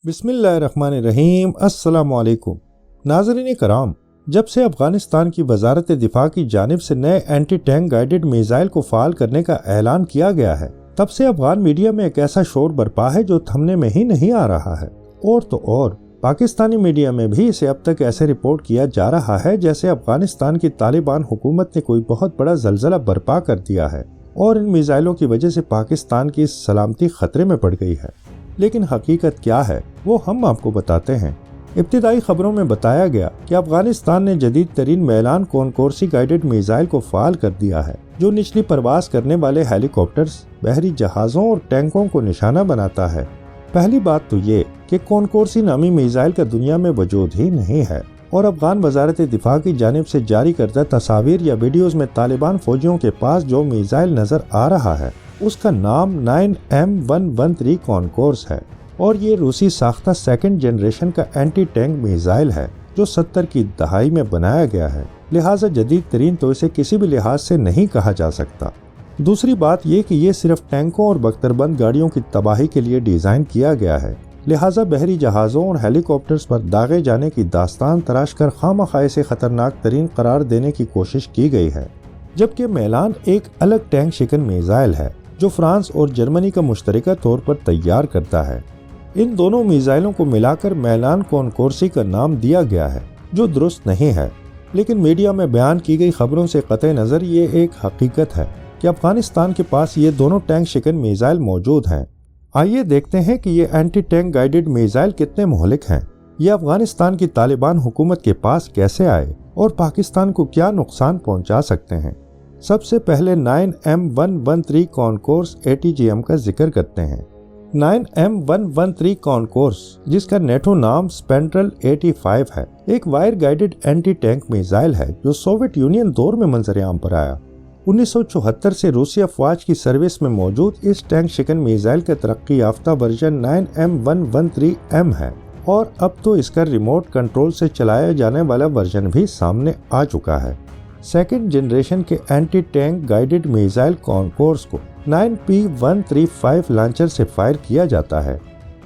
बिस्मिल्लाहिर्रहमानिर्रहीम। अस्सलाम वालेकुम नाज़रीन कराम, जब से अफगानिस्तान की वजारत दिफा की जानिब से नए एंटी टैंक गाइडेड मिसाइल को फ़ाल करने का ऐलान किया गया है, तब से अफगान मीडिया में एक ऐसा शोर बरपा है जो थमने में ही नहीं आ रहा है। और तो और पाकिस्तानी मीडिया में भी इसे अब तक ऐसे रिपोर्ट किया जा रहा है जैसे अफगानिस्तान की तालिबान हुकूमत ने कोई बहुत बड़ा जलजला बर्पा कर दिया है और इन मिसाइलों की वजह से पाकिस्तान की सलामती खतरे में पड़ गई है। लेकिन हकीकत क्या है वो हम आपको बताते हैं। इब्तिदाई खबरों में बताया गया कि अफगानिस्तान ने जदीद तरीन मैलान कॉनकोर्सी गाइडेड मिसाइल को फ़ाल कर दिया है, जो निचली परवास करने वाले हेलीकॉप्टर्स, बहरी जहाज़ों और टैंकों को निशाना बनाता है। पहली बात तो ये कि कॉनकोर्सी नामी मिसाइल का दुनिया में वजूद ही नहीं है और अफगान वजारत दिफा की जानिब से जारी करदा तस्वीर या वीडियोज़ में तालिबान फौजियों के पास जो मिसाइल नज़र आ रहा है उसका नाम 9M113 कॉनकोर्स है और ये रूसी साख्ता सेकंड जनरेशन का एंटी टैंक मिसाइल है जो 70 की दहाई में बनाया गया है। लिहाजा जदीद तरीन तो इसे किसी भी लिहाज से नहीं कहा जा सकता। दूसरी बात ये कि ये सिर्फ टैंकों और बख्तरबंद गाड़ियों की तबाही के लिए डिज़ाइन किया गया है। लिहाजा बहरी जहाज़ों और हेलीकॉप्टर्स पर दागे जाने की दास्तान तराश कर खामखा से ख़तरनाक तरीन करार देने की कोशिश की गई है। जबकि मैलान एक अलग टैंक शिकन मिसाइल है जो फ्रांस और जर्मनी का मुश्तरका तौर पर तैयार करता है। इन दोनों मिसाइलों को मिलाकर मैलान कॉनकोर्सी का नाम दिया गया है जो दुरुस्त नहीं है, लेकिन मीडिया में बयान की गई खबरों से कतई नज़र ये एक हकीकत है कि अफगानिस्तान के पास ये दोनों टैंक शिकन मिसाइल मौजूद हैं। आइए देखते हैं कि ये एंटी टैंक गाइडेड मिसाइल कितने मुहलिक हैं, ये अफगानिस्तान की तालिबान हुकूमत के पास कैसे आए और पाकिस्तान को क्या नुकसान पहुंचा सकते हैं। सबसे पहले 9M113 कॉनकोर्स ATGM का जिक्र करते हैं। 9M113 कॉनकोर्स, जिसका नेटो नाम स्पेंट्रल 85 है, एक wire guided anti tank missile है जो सोवियत यूनियन दौर में मंजर-ए-आम पर आया। 1974 से रूसी अफवाज की सर्विस में मौजूद इस टैंक शिकन मिसाइल का तरक्की याफ्ता वर्जन 9M113M है और अब तो इसका रिमोट कंट्रोल से चलाया जाने वाला वर्जन भी सामने आ चुका है। सेकेंड जनरेशन के anti tank guided missile concourse को 9P135 लॉन्चर से फायर किया जाता है।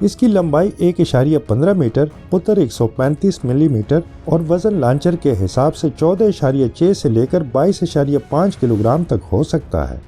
इसकी लंबाई 1.15 मीटर, कुतर 135 मिलीमीटर और वजन लॉन्चर के हिसाब से 14.6 से लेकर 22.5 किलोग्राम तक हो सकता है।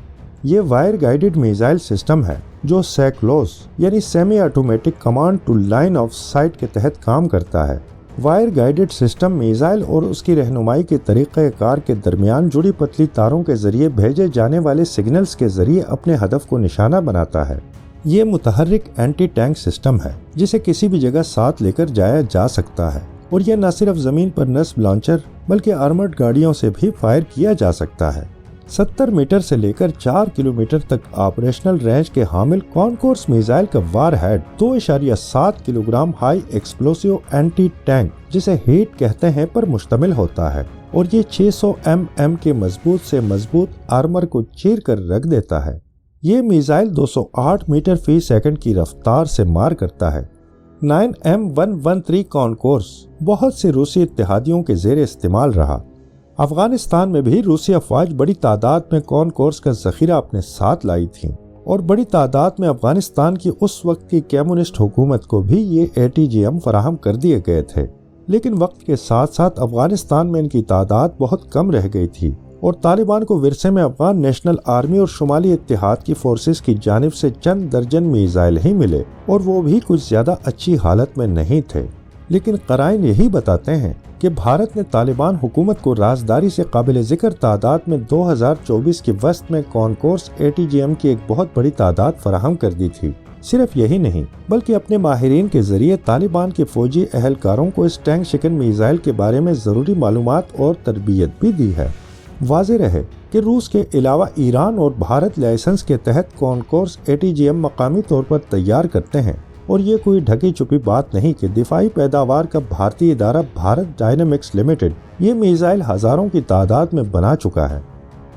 ये वायर गाइडेड मिसाइल सिस्टम है जो सैक्लोस यानी semi automatic command to line of sight के तहत काम करता है। वायर गाइडेड सिस्टम मिसाइल और उसकी रहनुमाई के तरीक़ेकार के दरमियान जुड़ी पतली तारों के जरिए भेजे जाने वाले सिग्नल्स के जरिए अपने हदफ को निशाना बनाता है। ये मुतहर्रिक एंटी टैंक सिस्टम है जिसे किसी भी जगह साथ लेकर जाया जा सकता है और यह न सिर्फ जमीन पर नस्ब लॉन्चर बल्कि आर्मर्ड गाड़ियों से भी फायर किया जा सकता है। 70 मीटर से लेकर 4 किलोमीटर तक ऑपरेशनल रेंज के हामिल कॉनकोर्स मिसाइल का warhead 2.7 kilogram high explosive anti tank, जिसे हीट कहते हैं, पर मुश्तमिल होता है और ये 600 mm के मजबूत से मजबूत आर्मर को चीर कर रख देता है। ये मिसाइल 208 मीटर फी सेकंड की रफ्तार से मार करता है। 9M113 कॉनकोर्स बहुत से रूसी इत्तेहादियों के जेर इस्तेमाल रहा। अफगानिस्तान में भी रूसी अफवाज बड़ी तादाद में कॉनकोर्स का जखीरा अपने साथ लाई थी और बड़ी तादाद में अफगानिस्तान की उस वक्त की कम्युनिस्ट हुकूमत को भी ये ATGM फराहम कर दिए गए थे। लेकिन वक्त के साथ साथ अफगानिस्तान में इनकी तादाद बहुत कम रह गई थी और तालिबान को विरसे में अफगान नेशनल आर्मी और शुमाली इत्तेहाद की फोर्सेस की जानिब से चंद दर्जन मिसाइल ही मिले और वो भी कुछ ज्यादा अच्छी हालत में नहीं थे। लेकिन क़राइन यही बताते हैं कि भारत ने तालिबान हुकूमत को राजदारी से काबिल ज़िक्र तादाद में 2024 के वस्त में कॉनकोर्स ATGM की एक बहुत बड़ी तादाद फराहम कर दी थी। सिर्फ यही नहीं बल्कि अपने माहिरीन के जरिए तालिबान के फौजी एहलकारों को इस टैंक शिकन मिसाइल के बारे में ज़रूरी मालूमात और तरबियत भी दी है। वाज़ेह रहे कि रूस के अलावा ईरान और भारत लाइसेंस के तहत कॉनकोर्स ATGM मकामी तौर पर तैयार करते हैं और ये कोई ढकी छुपी बात नहीं कि दिफाई पैदावार का भारतीय इदारा भारत डायनामिक्स लिमिटेड ये मिसाइल हज़ारों की तादाद में बना चुका है।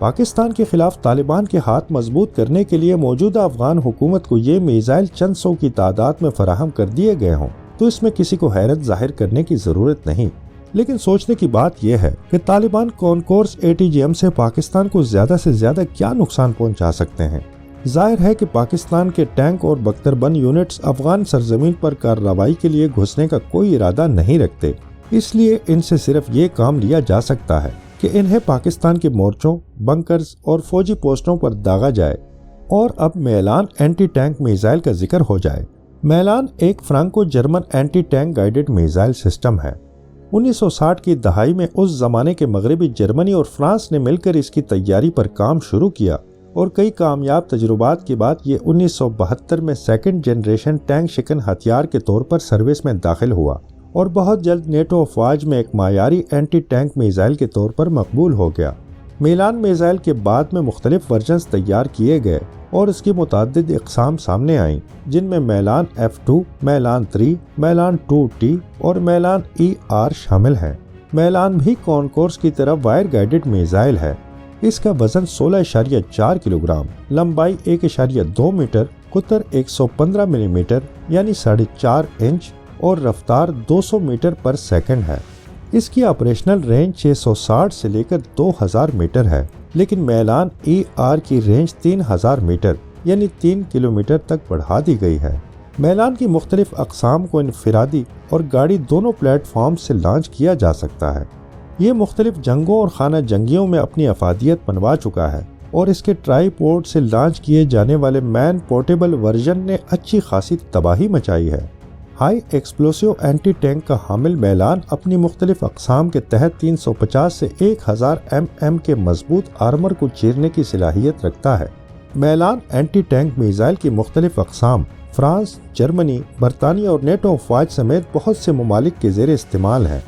पाकिस्तान के खिलाफ तालिबान के हाथ मजबूत करने के लिए मौजूदा अफगान हुकूमत को ये मिसाइल चंद सौ की तादाद में फराहम कर दिए गए हों तो इसमें किसी को हैरत जाहिर करने की ज़रूरत नहीं। लेकिन सोचने की बात यह है कि तालिबान कॉनकोर्स ATGM से पाकिस्तान को ज़्यादा से ज़्यादा क्या नुकसान पहुंचा सकते हैं। ظاہر ہے کہ پاکستان کے ٹینک اور بختربند یونٹس افغان سرزمین پر کارروائی کے لیے گھسنے کا کوئی ارادہ نہیں رکھتے، اس لیے ان سے صرف یہ کام لیا جا سکتا ہے کہ انہیں پاکستان کے مورچوں، بنکرز اور فوجی پوسٹوں پر داغا جائے۔ اور اب میلان اینٹی ٹینک میزائل کا ذکر ہو جائے۔ میلان ایک Franco German anti tank guided missile system ہے۔ 1960 کی دہائی میں اس زمانے کے مغربی جرمنی اور فرانس نے مل کر اس کی تیاری پر کام شروع کیا اور کئی کامیاب تجربات کے بعد یہ 1972 میں سیکنڈ جنریشن ٹینک شکن ہتھیار کے طور پر سروس میں داخل ہوا اور بہت جلد نیٹو افواج میں ایک معیاری اینٹی ٹینک میزائل کے طور پر مقبول ہو گیا۔ میلان میزائل کے بعد میں مختلف ورژنز تیار کیے گئے اور اس کی متعدد اقسام سامنے آئیں، جن میں میلان F2، میلان 3، میلان 2T اور میلان ER شامل ہیں۔ میلان بھی کونکورس کی طرح وائر گائیڈڈ میزائل ہے۔ اس کا وزن 16.4 کلو گرام، لمبائی 1.2 میٹر، قطر 115 ملی میٹر یعنی 4.5 انچ اور رفتار 200 میٹر پر سیکنڈ ہے۔ اس کی آپریشنل رینج 660 سے لے کر 2000 میٹر ہے، لیکن میلان ER کی رینج 3000 میٹر یعنی 3 کلومیٹر تک بڑھا دی گئی ہے۔ میلان کی مختلف اقسام کو انفرادی اور گاڑی دونوں پلیٹ فارم سے لانچ کیا جا سکتا ہے۔ یہ مختلف جنگوں اور خانہ جنگیوں میں اپنی افادیت منوا چکا ہے اور اس کے ٹرائی پورٹ سے لانچ کیے جانے والے مین پورٹیبل ورژن نے اچھی خاصی تباہی مچائی ہے۔ ہائی ایکسپلوسیو اینٹی ٹینک کا حامل میلان اپنی مختلف اقسام کے تحت 350 سے 1000 mm کے مضبوط آرمر کو چیرنے کی صلاحیت رکھتا ہے۔ میلان اینٹی ٹینک میزائل کی مختلف اقسام فرانس، جرمنی، برطانیہ اور نیٹو افواج سمیت بہت سے ممالک کے زیر استعمال ہیں۔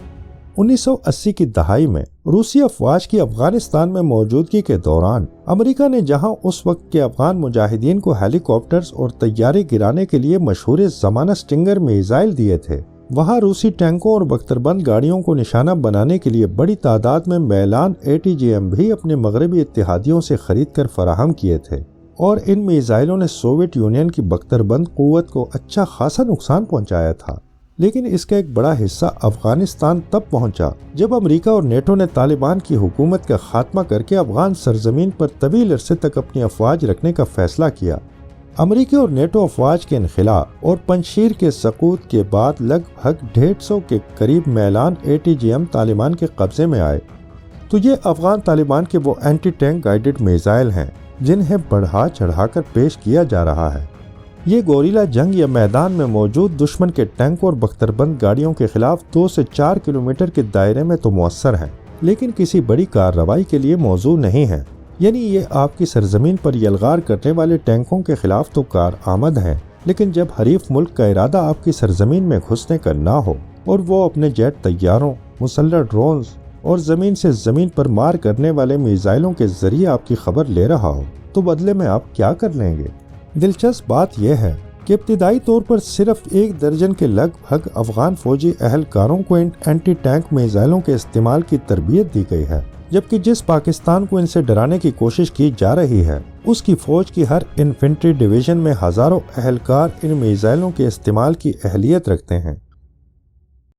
1980 کی دہائی میں روسی افواج کی افغانستان میں موجودگی کے دوران امریکہ نے جہاں اس وقت کے افغان مجاہدین کو ہیلی کاپٹرز اور طیارے گرانے کے لیے مشہور زمانہ اسٹنگر میزائل دیے تھے، وہاں روسی ٹینکوں اور بختربند گاڑیوں کو نشانہ بنانے کے لیے بڑی تعداد میں میلان ATGM بھی اپنے مغربی اتحادیوں سے خرید کر فراہم کیے تھے، اور ان میزائلوں نے سوویت یونین کی بختربند قوت کو اچھا خاصا نقصان پہنچایا تھا۔ لیکن اس کا ایک بڑا حصہ افغانستان تب پہنچا جب امریکہ اور نیٹو نے طالبان کی حکومت کا خاتمہ کر کے افغان سرزمین پر طویل عرصے تک اپنی افواج رکھنے کا فیصلہ کیا۔ امریکی اور نیٹو افواج کے انخلاء اور پنجشیر کے سقوط کے بعد لگ بھگ 150 کے قریب میلان ATGM طالبان کے قبضے میں آئے۔ تو یہ افغان طالبان کے وہ اینٹی ٹینک گائیڈڈ میزائل ہیں جنہیں بڑھا چڑھا کر پیش کیا جا رہا ہے۔ یہ گوریلا جنگ یا میدان میں موجود دشمن کے ٹینک اور بختربند گاڑیوں کے خلاف 2 سے 4 کلومیٹر کے دائرے میں تو مؤثر ہیں، لیکن کسی بڑی کارروائی کے لیے موزوں نہیں ہیں۔ یعنی یہ آپ کی سرزمین پر یلغار کرنے والے ٹینکوں کے خلاف تو کارآمد ہیں، لیکن جب حریف ملک کا ارادہ آپ کی سرزمین میں گھسنے کا نہ ہو اور وہ اپنے جیٹ طیاروں، مسلح ڈرونز اور زمین سے زمین پر مار کرنے والے میزائلوں کے ذریعے آپ کی خبر لے رہا ہو، تو بدلے میں آپ کیا کر لیں گے؟ دلچسپ بات یہ ہے کہ ابتدائی طور پر صرف 1 درجن کے لگ بھگ افغان فوجی اہلکاروں کو ان اینٹی ٹینک میزائلوں کے استعمال کی تربیت دی گئی ہے، جبکہ جس پاکستان کو ان سے ڈرانے کی کوشش کی جا رہی ہے اس کی فوج کی ہر انفنٹری ڈویژن میں ہزاروں اہلکار ان میزائلوں کے استعمال کی اہلیت رکھتے ہیں۔